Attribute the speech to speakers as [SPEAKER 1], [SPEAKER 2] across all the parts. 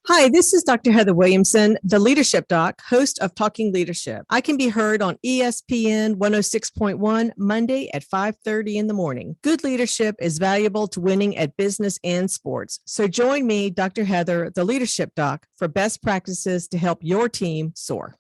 [SPEAKER 1] Hi, this is Dr. Heather Williamson, the Leadership Doc, host of Talking Leadership. I can be heard on ESPN 106.1 Monday at 5:30 in the morning. Good leadership is valuable to winning at business and sports. So join me, Dr. Heather, the Leadership Doc, for best practices to help your team soar.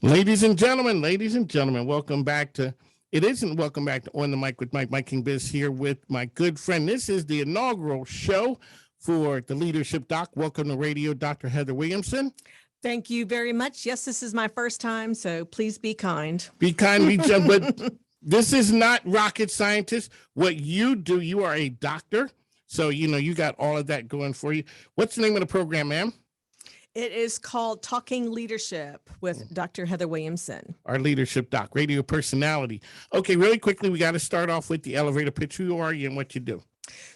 [SPEAKER 2] Ladies and gentlemen, welcome back to, it isn't welcome back to On the Mic with Mike King Biz here with my good friend. This is the inaugural show for the Leadership Doc. Welcome to radio, Dr. Heather Williamson.
[SPEAKER 1] Thank you very much. Yes, this is my first time, so please be kind.
[SPEAKER 2] Be kind, but this is not rocket scientist. What you do, you are a doctor. So, you got all of that going for you. What's the name of the program, ma'am?
[SPEAKER 1] It is called Talking Leadership with Dr. Heather Williamson.
[SPEAKER 2] Our Leadership Doc, radio personality. Okay, really quickly, we got to start off with the elevator pitch. Who are you and what you do?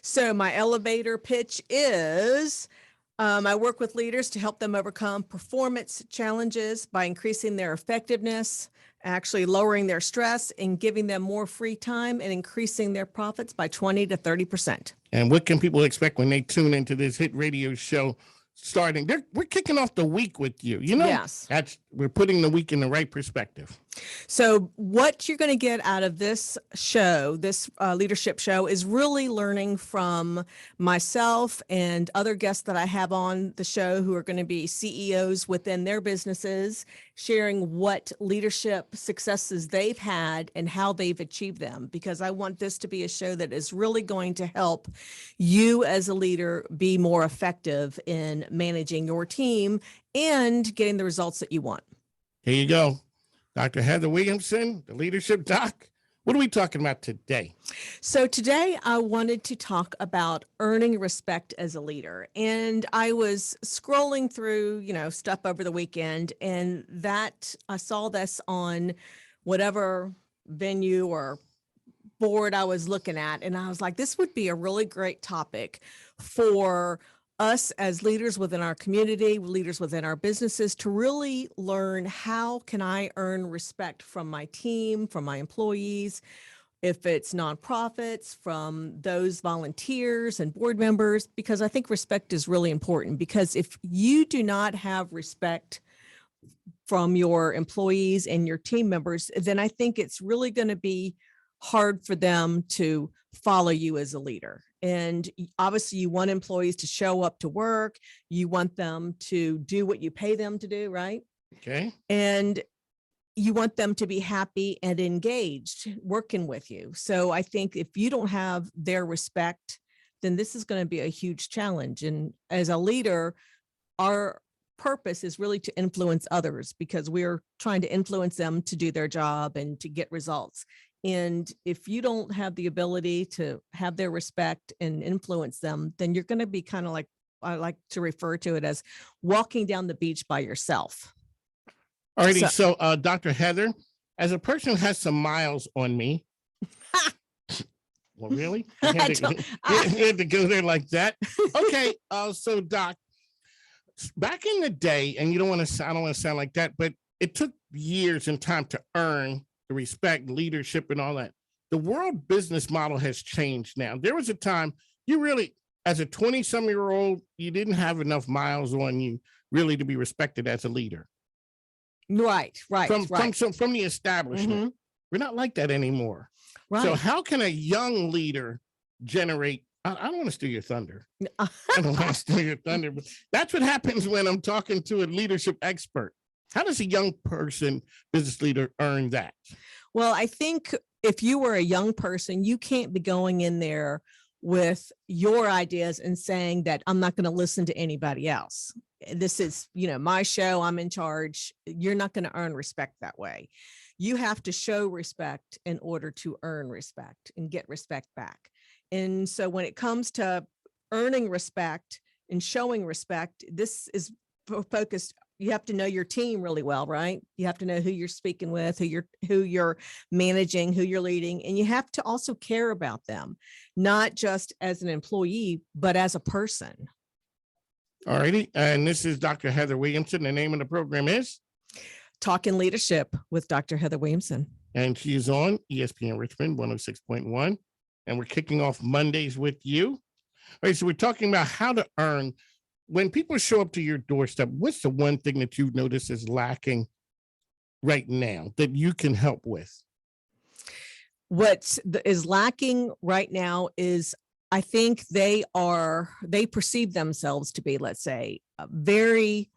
[SPEAKER 1] So my elevator pitch is I work with leaders to help them overcome performance challenges by increasing their effectiveness, actually lowering their stress and giving them more free time and increasing their profits by 20 to 30%.
[SPEAKER 2] And what can people expect when they tune into this hit radio show? We're kicking off the week with you.
[SPEAKER 1] Yes.
[SPEAKER 2] We're putting the week in the right perspective.
[SPEAKER 1] So what you're going to get out of this show, this leadership show, is really learning from myself and other guests that I have on the show who are going to be CEOs within their businesses, sharing what leadership successes they've had and how they've achieved them, because I want this to be a show that is really going to help you as a leader be more effective in managing your team and getting the results that you want.
[SPEAKER 2] Here you go. Dr. Heather Williamson, the Leadership Doc. What are we talking about today?
[SPEAKER 1] So today I wanted to talk about earning respect as a leader. And I was scrolling through, stuff over the weekend, and that I saw this on whatever venue or board I was looking at. And I was like, this would be a really great topic for us as leaders within our community, leaders within our businesses, to really learn how can I earn respect from my team, from my employees, if it's nonprofits, from those volunteers and board members, because I think respect is really important. Because if you do not have respect from your employees and your team members, then I think it's really going to be hard for them to follow you as a leader. And obviously you want employees to show up to work. You want them to do what you pay them to do, right?
[SPEAKER 2] Okay.
[SPEAKER 1] And you want them to be happy and engaged working with you. So I think if you don't have their respect, then this is going to be a huge challenge. And as a leader, our purpose is really to influence others, because we're trying to influence them to do their job and to get results. And if you don't have the ability to have their respect and influence them, then you're going to be kind of like, I like to refer to it as walking down the beach by yourself.
[SPEAKER 2] Alrighty. So Dr. Heather, as a person who has some miles on me. Well, really? You had to go there like that. Okay. So Doc, back in the day, and I don't want to sound like that, but it took years and time to earn the respect, leadership, and all that. The world business model has changed now. There was a time you really, as a 20-some-year-old, you didn't have enough miles on you really to be respected as a leader.
[SPEAKER 1] Right.
[SPEAKER 2] From the establishment. Mm-hmm. We're not like that anymore. Right. So how can a young leader generate? I don't want to steal your thunder. I don't want to steal your thunder, but that's what happens when I'm talking to a leadership expert. How does a young person, business leader, earn that?
[SPEAKER 1] Well, I think if you were a young person, you can't be going in there with your ideas and saying that I'm not going to listen to anybody else. This is, my show, I'm in charge. You're not going to earn respect that way. You have to show respect in order to earn respect and get respect back. And so when it comes to earning respect and showing respect, this is focused. You have to know your team really well, right? You have to know who you're speaking with, who you're managing, who you're leading, and you have to also care about them, not just as an employee, but as a person.
[SPEAKER 2] All righty. And this is Dr. Heather Williamson. The name of the program is?
[SPEAKER 1] Talking Leadership with Dr. Heather Williamson.
[SPEAKER 2] And she is on ESPN Richmond 106.1. And we're kicking off Mondays with you. All right, so we're talking about how to earn. When people show up to your doorstep, what's the one thing that you notice is lacking right now that you can help with?
[SPEAKER 1] What is lacking right now is, I think they perceive themselves to be, let's say, very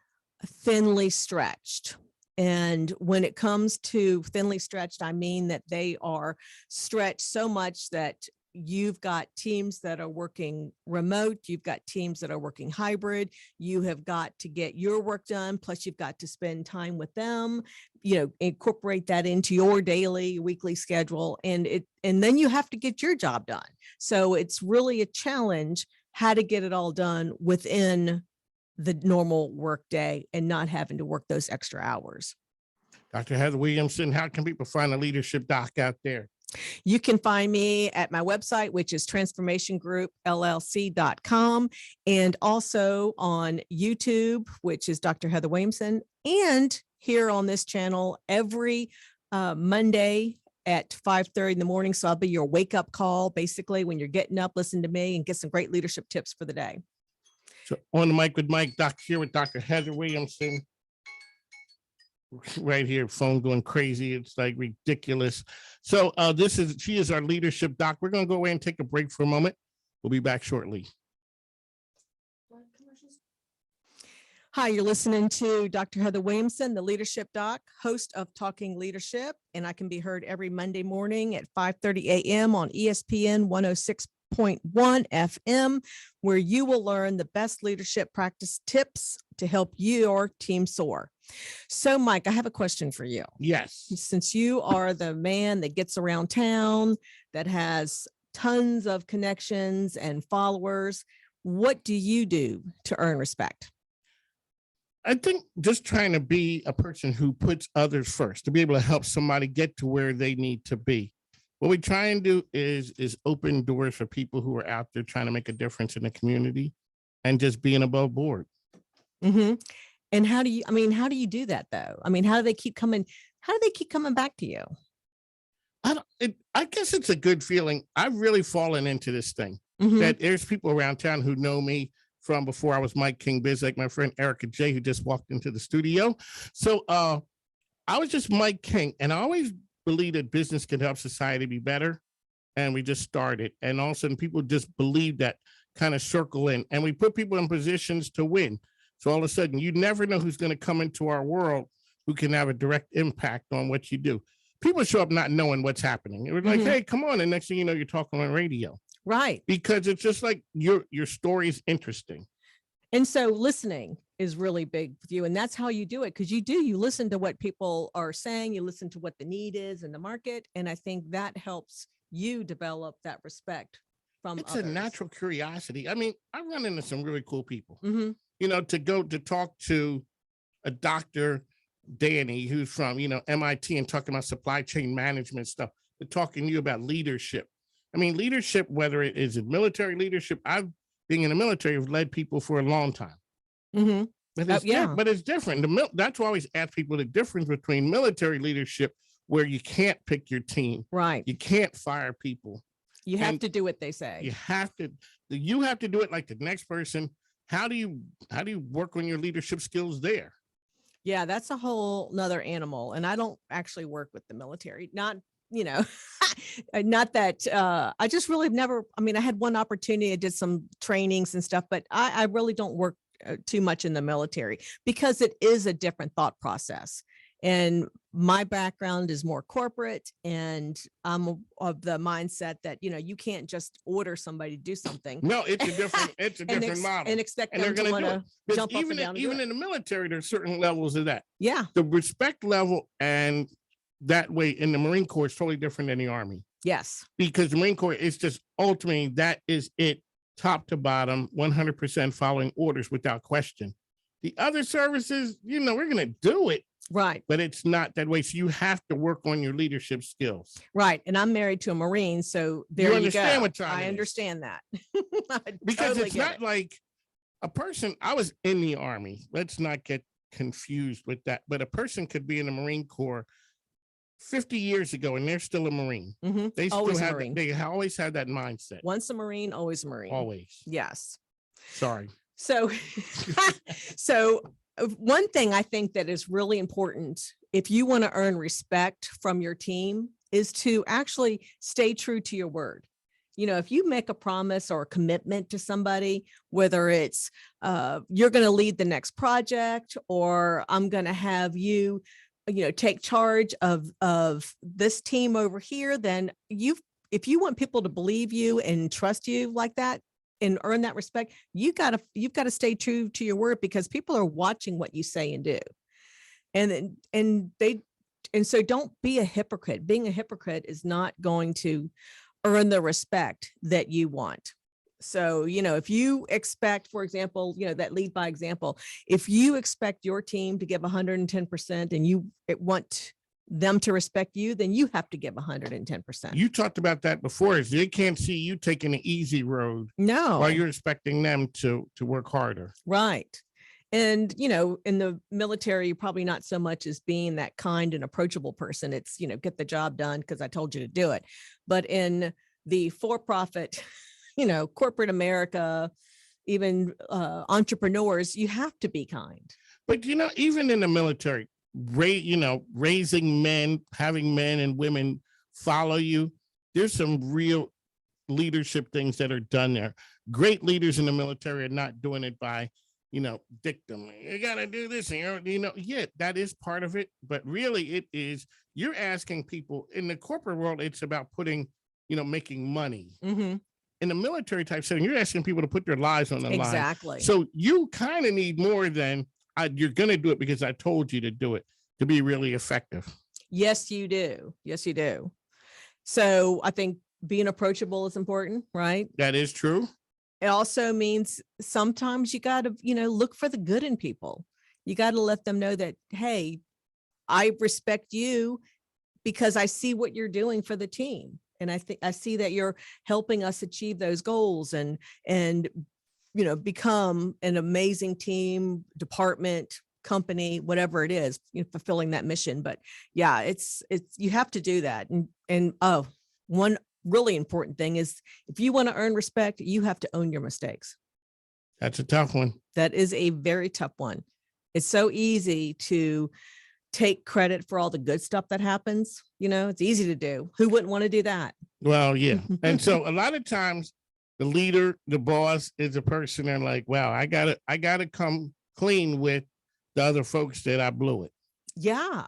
[SPEAKER 1] thinly stretched. And when it comes to thinly stretched, I mean that they are stretched so much that you've got teams that are working remote, you've got teams that are working hybrid, you have got to get your work done, plus you've got to spend time with them, incorporate that into your daily, weekly schedule, and then you have to get your job done. So it's really a challenge how to get it all done within the normal work day and not having to work those extra hours.
[SPEAKER 2] Dr. Heather Williamson, how can people find a leadership doc out there?
[SPEAKER 1] You can find me at my website, which is transformationgroup.llc.com, and also on YouTube, which is Dr. Heather Williamson, and here on this channel every Monday at 5:30 in the morning. So I'll be your wake up call, basically, when you're getting up, listen to me and get some great leadership tips for the day.
[SPEAKER 2] So on the mic with Mike, here with Dr. Heather Williamson. Right here, phone going crazy. It's like ridiculous. So she is our leadership doc. We're going to go away and take a break for a moment. We'll be back shortly.
[SPEAKER 1] Hi, you're listening to Dr. Heather Williamson, the leadership doc, host of Talking Leadership, and I can be heard every Monday morning at 5:30 a.m. on ESPN 106.1 FM, where you will learn the best leadership practice tips to help your team soar. So, Mike, I have a question for you.
[SPEAKER 2] Yes.
[SPEAKER 1] Since you are the man that gets around town, that has tons of connections and followers, what do you do to earn respect?
[SPEAKER 2] I think just trying to be a person who puts others first, to be able to help somebody get to where they need to be. What we try and do is open doors for people who are out there trying to make a difference in the community and just being above board.
[SPEAKER 1] Mm-hmm. And how do you do that though? I mean, how do they keep coming back to you?
[SPEAKER 2] I guess it's a good feeling. I've really fallen into this thing that there's people around town who know me from before I was Mike King Biz, like my friend Erica J, who just walked into the studio. So I was just Mike King, and I always believed that business can help society be better. And we just started. And all of a sudden people just believe that, kind of circle in, and we put people in positions to win. So all of a sudden, you never know who's going to come into our world who can have a direct impact on what you do. People show up not knowing what's happening. It was like, hey, come on. And next thing you know, you're talking on radio. Right. Because it's just like your story is interesting.
[SPEAKER 1] And so listening is really big with you. And that's how you do it. Because you listen to what people are saying. You listen to what the need is in the market. And I think that helps you develop that respect from
[SPEAKER 2] others.
[SPEAKER 1] It's
[SPEAKER 2] a natural curiosity. I mean, I run into some really cool people. To talk to a Dr. Danny, who's from, MIT, and talking about supply chain management stuff, to talking to you about leadership. I mean, leadership, whether it is in military leadership, being in the military, have led people for a long time. But it's different. That's why I always ask people the difference between military leadership, where you can't pick your team. Right. You can't fire people.
[SPEAKER 1] You have to do what they say.
[SPEAKER 2] You have to do it like the next person. How do you work on your leadership skills there?
[SPEAKER 1] Yeah, that's a whole nother animal. And I don't actually work with the military. Not that I just really never, I had one opportunity, I did some trainings and stuff, but I really don't work too much in the military because it is a different thought process. And my background is more corporate, and I'm of the mindset that, you can't just order somebody to do something.
[SPEAKER 2] No, it's a different model.
[SPEAKER 1] And expect them to want to jump up and down.
[SPEAKER 2] Even in the military, there's certain levels of that.
[SPEAKER 1] Yeah.
[SPEAKER 2] The respect level and that way in the Marine Corps is totally different than the Army.
[SPEAKER 1] Yes.
[SPEAKER 2] Because the Marine Corps is just ultimately, that is it, top to bottom, 100% following orders without question. The other services, we're going to do it.
[SPEAKER 1] Right.
[SPEAKER 2] But it's not that way. So you have to work on your leadership skills.
[SPEAKER 1] Right. And I'm married to a Marine. So there you go. I understand that.
[SPEAKER 2] Because it's not like a person. I was in the Army. Let's not get confused with that. But a person could be in the Marine Corps 50 years ago and they're still a Marine. They still
[SPEAKER 1] Always a
[SPEAKER 2] have
[SPEAKER 1] Marine.
[SPEAKER 2] they always had that mindset.
[SPEAKER 1] Once a Marine, always a Marine.
[SPEAKER 2] Always.
[SPEAKER 1] Yes.
[SPEAKER 2] Sorry.
[SPEAKER 1] So, so one thing I think that is really important if you want to earn respect from your team is to actually stay true to your word. You know, if you make a promise or a commitment to somebody, whether it's you're going to lead the next project, or I'm going to have you, take charge of this team over here, then if you want people to believe you and trust you like that and earn that respect, you've got to stay true to your word, because people are watching what you say and do. And so don't be a hypocrite. Being a hypocrite is not going to earn the respect that you want. So, if you expect, for example, that lead by example, if you expect your team to give 110% and you want them to respect you, then you have to give 110%.
[SPEAKER 2] You talked about that before, is they can't see you taking the easy road.
[SPEAKER 1] No.
[SPEAKER 2] While you're expecting them to work harder.
[SPEAKER 1] Right. And, in the military, you're probably not so much as being that kind and approachable person. It's, get the job done because I told you to do it. But in the for-profit, corporate America, even entrepreneurs, you have to be kind.
[SPEAKER 2] But, even in the military, raising men, having men and women follow you, there's some real leadership things that are done there. Great leaders in the military are not doing it by dictum. You got to do this. Yeah, that is part of it. But really it is, you're asking people in the corporate world, it's about putting, making money. In the military type setting, you're asking people to put their lives on the line.
[SPEAKER 1] Exactly.
[SPEAKER 2] So you kind of need more than you're going to do it because I told you to do it to be really effective.
[SPEAKER 1] Yes, you do. Yes, you do. So I think being approachable is important, right?
[SPEAKER 2] That is true.
[SPEAKER 1] It also means sometimes you got to, look for the good in people. You got to let them know that, hey, I respect you because I see what you're doing for the team. And I see that you're helping us achieve those goals and become an amazing team, department, company, whatever it is, fulfilling that mission. But yeah, it's you have to do that. And one really important thing is, if you want to earn respect, you have to own your mistakes.
[SPEAKER 2] That's a tough one.
[SPEAKER 1] That is a very tough one. It's so easy to take credit for all the good stuff that happens. It's easy to do. Who wouldn't want to do that?
[SPEAKER 2] Well, yeah. And so a lot of times the leader, the boss is a person that like, wow, I gotta come clean with the other folks that I blew it.
[SPEAKER 1] Yeah.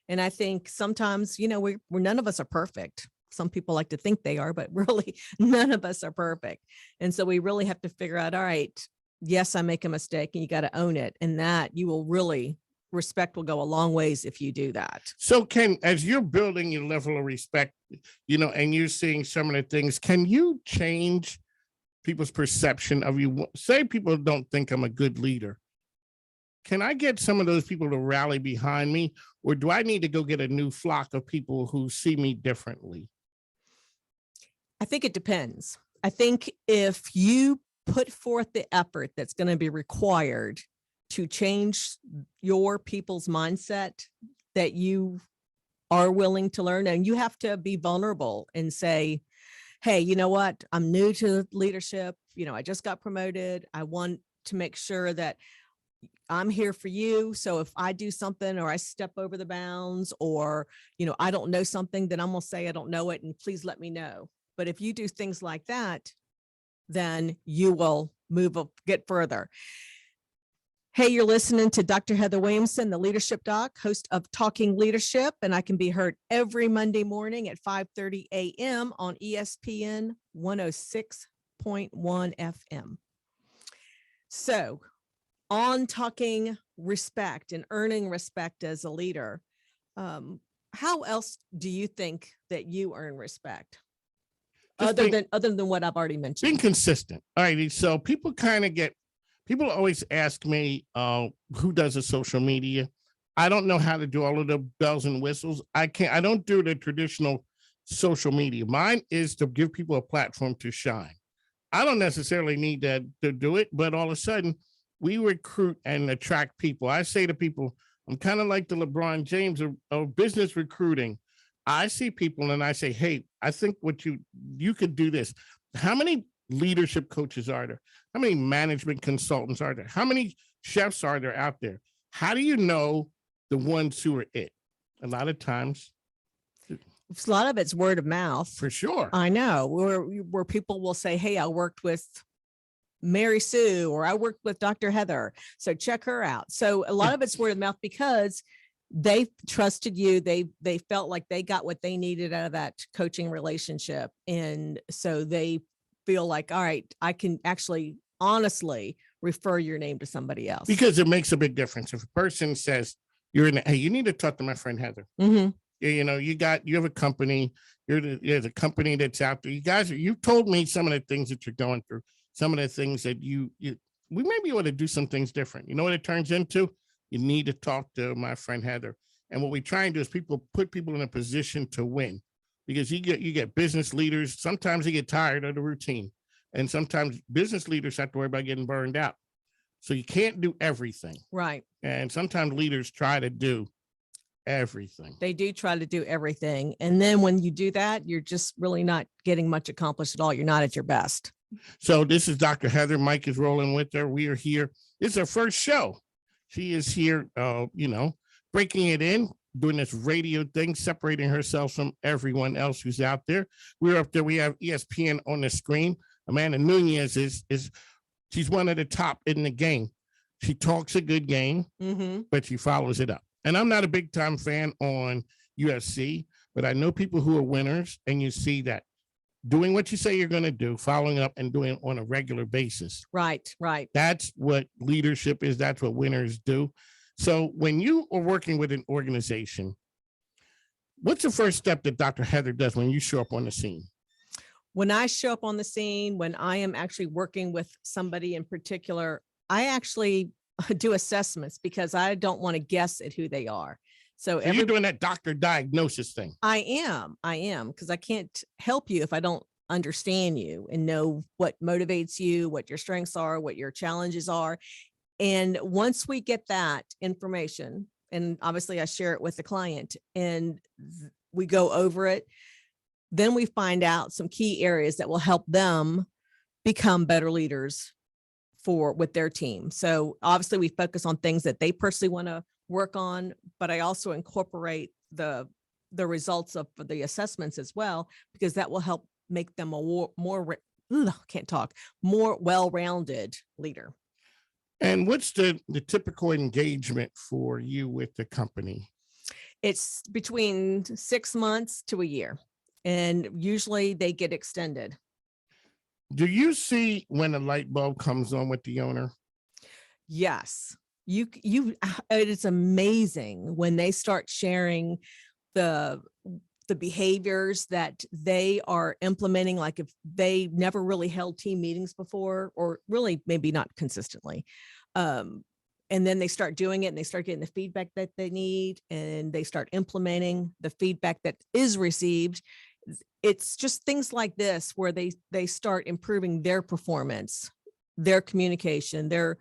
[SPEAKER 1] And I think sometimes, we're none of us are perfect. Some people like to think they are, but really none of us are perfect. And so we really have to figure out, all right, yes, I make a mistake, and you got to own it. And that respect will go a long ways if you do that.
[SPEAKER 2] So as you're building your level of respect, and you're seeing some of the things, can you change people's perception of you? Say people don't think I'm a good leader. Can I get some of those people to rally behind me, or do I need to go get a new flock of people who see me differently?
[SPEAKER 1] I think it depends. I think if you put forth the effort that's going to be required to change your people's mindset, that you are willing to learn, and you have to be vulnerable and say, hey, you know what? I'm new to leadership. I just got promoted. I want to make sure that I'm here for you. So if I do something, or I step over the bounds, or, I don't know something, then I'm going to say I don't know it, and please let me know. But if you do things like that, then you will get further. Hey, you're listening to Dr. Heather Williamson, the Leadership Doc, host of Talking Leadership, and I can be heard every Monday morning at 5:30 a.m. on ESPN 106.1 FM. So, on talking respect and earning respect as a leader, how else do you think that you earn respect? Other than what I've already mentioned.
[SPEAKER 2] Being consistent. All right. So people always ask me, who does the social media? I don't know how to do all of the bells and whistles. I don't do the traditional social media. Mine is to give people a platform to shine. I don't necessarily need that to do it, but all of a sudden we recruit and attract people. I say to people, I'm kind of like the LeBron James of business recruiting. I see people and I say, hey, I think what you could do this. How many leadership coaches are there? How many management consultants are there? How many chefs are there out there? How do you know the ones who are it? A lot of times,
[SPEAKER 1] A lot of it's word of mouth.
[SPEAKER 2] for sure.
[SPEAKER 1] I know where people will say, hey, I worked with Mary Sue, or I worked with Dr. Heather, so check her out. So a lot of it's word of mouth because they trusted you. They felt like they got what they needed out of that coaching relationship. And so they feel like, all right, I can actually honestly refer your name to somebody else.
[SPEAKER 2] Because it makes a big difference. If a person says, hey, you need to talk to my friend Heather.
[SPEAKER 1] Mm-hmm.
[SPEAKER 2] You know, you have a company, there's a company that's out there. You guys, you told me some of the things that you're going through, some of the things that we may be able to do some things different. You know what it turns into? You need to talk to my friend Heather. And what we try and do is put people in a position to win, because you get business leaders. Sometimes they get tired of the routine, and sometimes business leaders have to worry about getting burned out. So you can't do everything.
[SPEAKER 1] Right.
[SPEAKER 2] And sometimes leaders try to do everything.
[SPEAKER 1] They do try to do everything. And then when you do that, you're just really not getting much accomplished at all. You're not at your best.
[SPEAKER 2] So this is Dr. Heather. Mike is rolling with her. We are here. It's her first show. She is here, breaking it in, doing this radio thing, separating herself from everyone else who's out there. We're up there. We have ESPN on the screen. Amanda Nunez she's one of the top in the game. She talks a good game, but she follows it up. And I'm not a big time fan on UFC, but I know people who are winners, and you see that doing what you say you're going to do, following up and doing it on a regular basis.
[SPEAKER 1] Right.
[SPEAKER 2] That's what leadership is. That's what winners do. So when you are working with an organization, what's the first step that Dr. Heather does when you show up on the scene?
[SPEAKER 1] When I show up on the scene, when I am actually working with somebody in particular, I actually do assessments because I don't want to guess at who they are. So
[SPEAKER 2] you're doing that doctor diagnosis thing.
[SPEAKER 1] I am, because I can't help you if I don't understand you and know what motivates you, what your strengths are, what your challenges are. And once we get that information, and obviously I share it with the client and we go over it, then we find out some key areas that will help them become better leaders with their team. So obviously we focus on things that they personally want to work on, but I also incorporate the results of the assessments as well, because that will help make them a more well-rounded leader.
[SPEAKER 2] And what's the typical engagement for you with the company?
[SPEAKER 1] It's between 6 months to a year, and usually they get extended.
[SPEAKER 2] Do you see when a light bulb comes on with the owner?
[SPEAKER 1] Yes. It's amazing when they start sharing the behaviors that they are implementing. Like if they never really held team meetings before, or really maybe not consistently. And then they start doing it and they start getting the feedback that they need, and they start implementing the feedback that is received. It's just things like this where they start improving their performance, their communication, their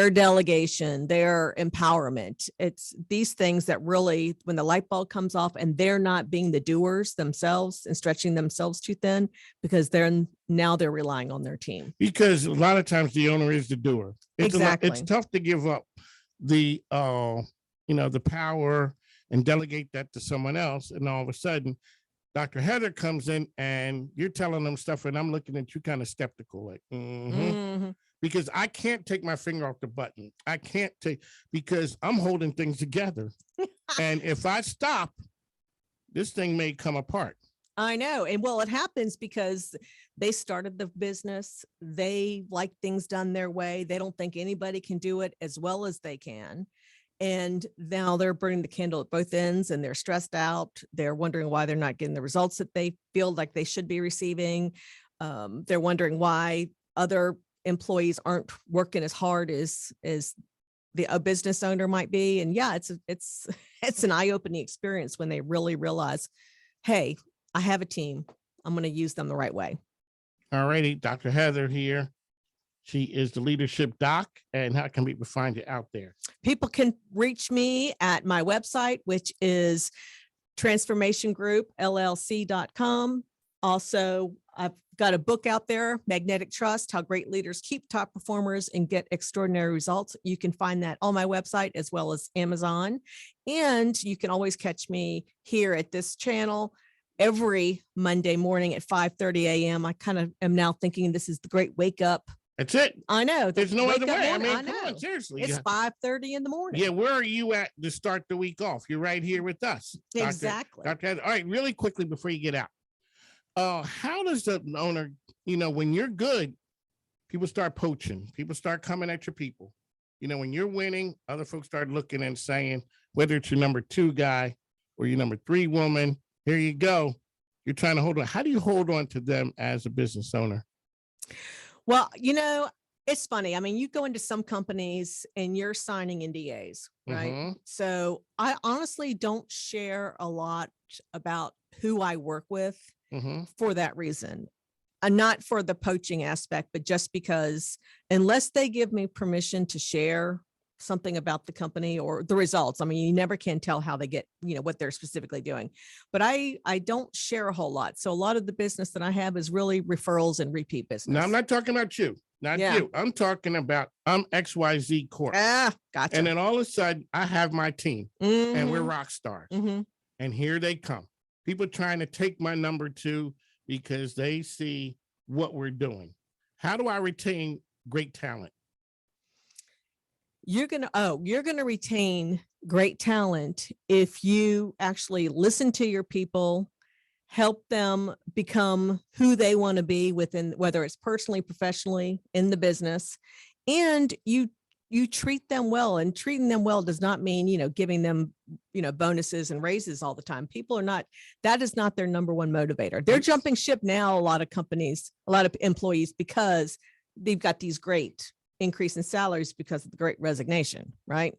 [SPEAKER 1] delegation, their empowerment. It's these things that really, when the light bulb comes off and they're not being the doers themselves and stretching themselves too thin, because they're relying on their team. Because
[SPEAKER 2] a lot of times the owner is the doer.
[SPEAKER 1] Exactly.
[SPEAKER 2] It's tough to give up the power and delegate that to someone else. And all of a sudden, Dr. Heather comes in and you're telling them stuff, and I'm looking at you kind of skeptical, like, because I can't take my finger off the button. I can't because I'm holding things together. And if I stop, this thing may come apart.
[SPEAKER 1] I know. And well, it happens because they started the business. They like things done their way. They don't think anybody can do it as well as they can. And now they're burning the candle at both ends, and they're stressed out. They're wondering why they're not getting the results that they feel like they should be receiving. They're wondering why other employees aren't working as hard as a business owner might be. And yeah, it's an eye-opening experience when they really realize, hey, I have a team. I'm going to use them the right way.
[SPEAKER 2] All righty, Dr. Heather here. She is the leadership doc. And how can people find you out there?
[SPEAKER 1] People can reach me at my website, which is transformationgroup.llc.com. Also, I've got a book out there, Magnetic Trust, How Great Leaders Keep Top Performers and Get Extraordinary Results. You can find that on my website as well as Amazon. And you can always catch me here at this channel every Monday morning at 5:30 a.m. I kind of am now thinking this is the great wake up.
[SPEAKER 2] That's it.
[SPEAKER 1] I know.
[SPEAKER 2] There's no other way.
[SPEAKER 1] Morning.
[SPEAKER 2] I mean, come on, seriously.
[SPEAKER 1] It's 5:30 in the morning.
[SPEAKER 2] Yeah, where are you at to start the week off? You're right here with us.
[SPEAKER 1] Exactly.
[SPEAKER 2] Dr. Heather. All right, really quickly before you get out. How does the owner, when you're good, people start poaching, people start coming at your people. When you're winning, other folks start looking and saying, whether it's your number 2 guy or your number 3 woman, here you go. You're trying to hold on. How do you hold on to them as a business owner?
[SPEAKER 1] Well, it's funny. I mean, you go into some companies and you're signing NDAs, right?
[SPEAKER 2] Mm-hmm.
[SPEAKER 1] So I honestly don't share a lot about who I work with for that reason. And not for the poaching aspect, but just because unless they give me permission to share something about the company or the results, I mean, you never can tell how they get, what they're specifically doing. But I don't share a whole lot. So a lot of the business that I have is really referrals and repeat business.
[SPEAKER 2] No, I'm not talking about you. Not you. I'm talking about XYZ Corp.
[SPEAKER 1] Gotcha.
[SPEAKER 2] And then all of a sudden I have my team and we're rock stars. And here they come. People trying to take my number 2 because they see what we're doing. How do I retain great talent?
[SPEAKER 1] You're going to retain great talent if you actually listen to your people, help them become who they want to be within, whether it's personally, professionally, in the business, and you treat them well. And treating them well does not mean, giving them, bonuses and raises all the time. People are not, that is not their number one motivator. They're jumping ship now, a lot of companies, a lot of employees, because they've got these great increase in salaries because of the great resignation, right?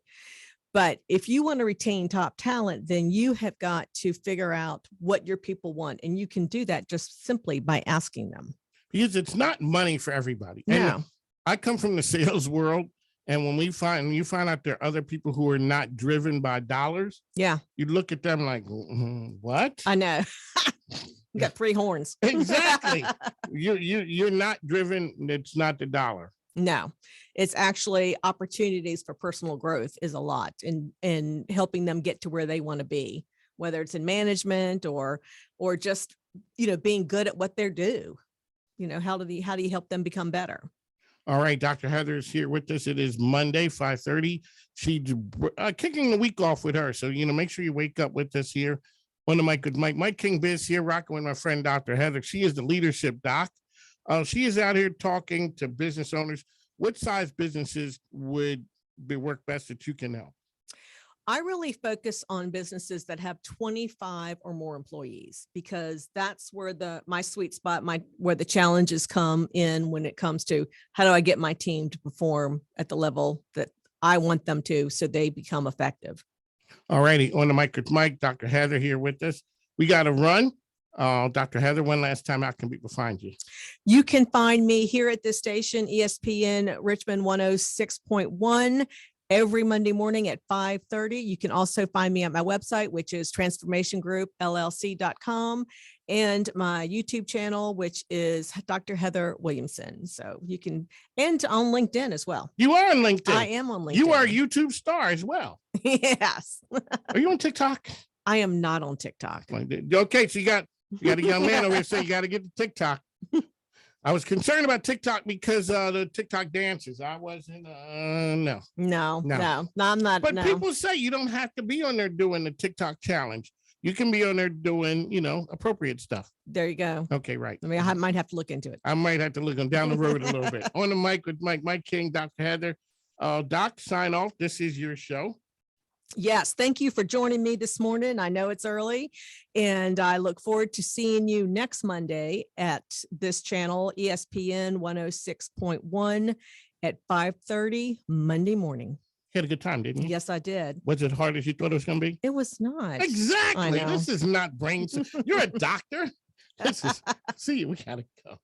[SPEAKER 1] But if you want to retain top talent, then you have got to figure out what your people want. And you can do that just simply by asking them.
[SPEAKER 2] Because it's not money for everybody.
[SPEAKER 1] No.
[SPEAKER 2] And I come from the sales world. And when you find out there are other people who are not driven by dollars, you look at them like, what?
[SPEAKER 1] I know. You got 3 horns.
[SPEAKER 2] Exactly. You're not driven. It's not the dollar.
[SPEAKER 1] No, it's actually opportunities for personal growth is a lot in helping them get to where they want to be, whether it's in management or just, being good at what they do. How do you help them become better?
[SPEAKER 2] All right, Dr. Heather is here with us. It is Monday, 5:30. She's kicking the week off with her. So, make sure you wake up with us here on the mic with Mike King Biz here, rocking with my friend, Dr. Heather. She is the leadership doc. She is out here talking to business owners. What size businesses would work best that you can help?
[SPEAKER 1] I really focus on businesses that have 25 or more employees, because that's where my sweet spot, where the challenges come in when it comes to how do I get my team to perform at the level that I want them to, so they become effective.
[SPEAKER 2] All righty. On the mic with Mike, Dr. Heather here with us. We got to run. Dr. Heather, one last time, how can people find you?
[SPEAKER 1] You can find me here at this station, ESPN Richmond 106.1. every Monday morning at 5:30. You can also find me at my website, which is transformationgroup.llc.com, and my YouTube channel, which is Dr. Heather Williamson. So you can, and on LinkedIn as well.
[SPEAKER 2] You are on LinkedIn.
[SPEAKER 1] I am on LinkedIn.
[SPEAKER 2] You are a YouTube star as well.
[SPEAKER 1] Yes.
[SPEAKER 2] Are you on TikTok?
[SPEAKER 1] I am not on TikTok.
[SPEAKER 2] Okay, so you got a young man over here saying you got to get to TikTok. I was concerned about TikTok because the TikTok dances. I wasn't. No, I'm not. But people say you don't have to be on there doing the TikTok challenge. You can be on there doing, appropriate stuff.
[SPEAKER 1] There you go.
[SPEAKER 2] Okay, right.
[SPEAKER 1] I mean, I might have to look into it.
[SPEAKER 2] I might have to look down the road a little bit. On the mic with Mike King, Dr. Heather. Doc, sign off. This is your show.
[SPEAKER 1] Yes, thank you for joining me this morning. I know it's early, and I look forward to seeing you next Monday at this channel, ESPN 106.1 at 5:30 Monday morning.
[SPEAKER 2] You had a good time, didn't you?
[SPEAKER 1] Yes, I did.
[SPEAKER 2] Was it hard as you thought it was going to be?
[SPEAKER 1] It was not.
[SPEAKER 2] Exactly. This is not brain. You're a doctor. See, we got to go.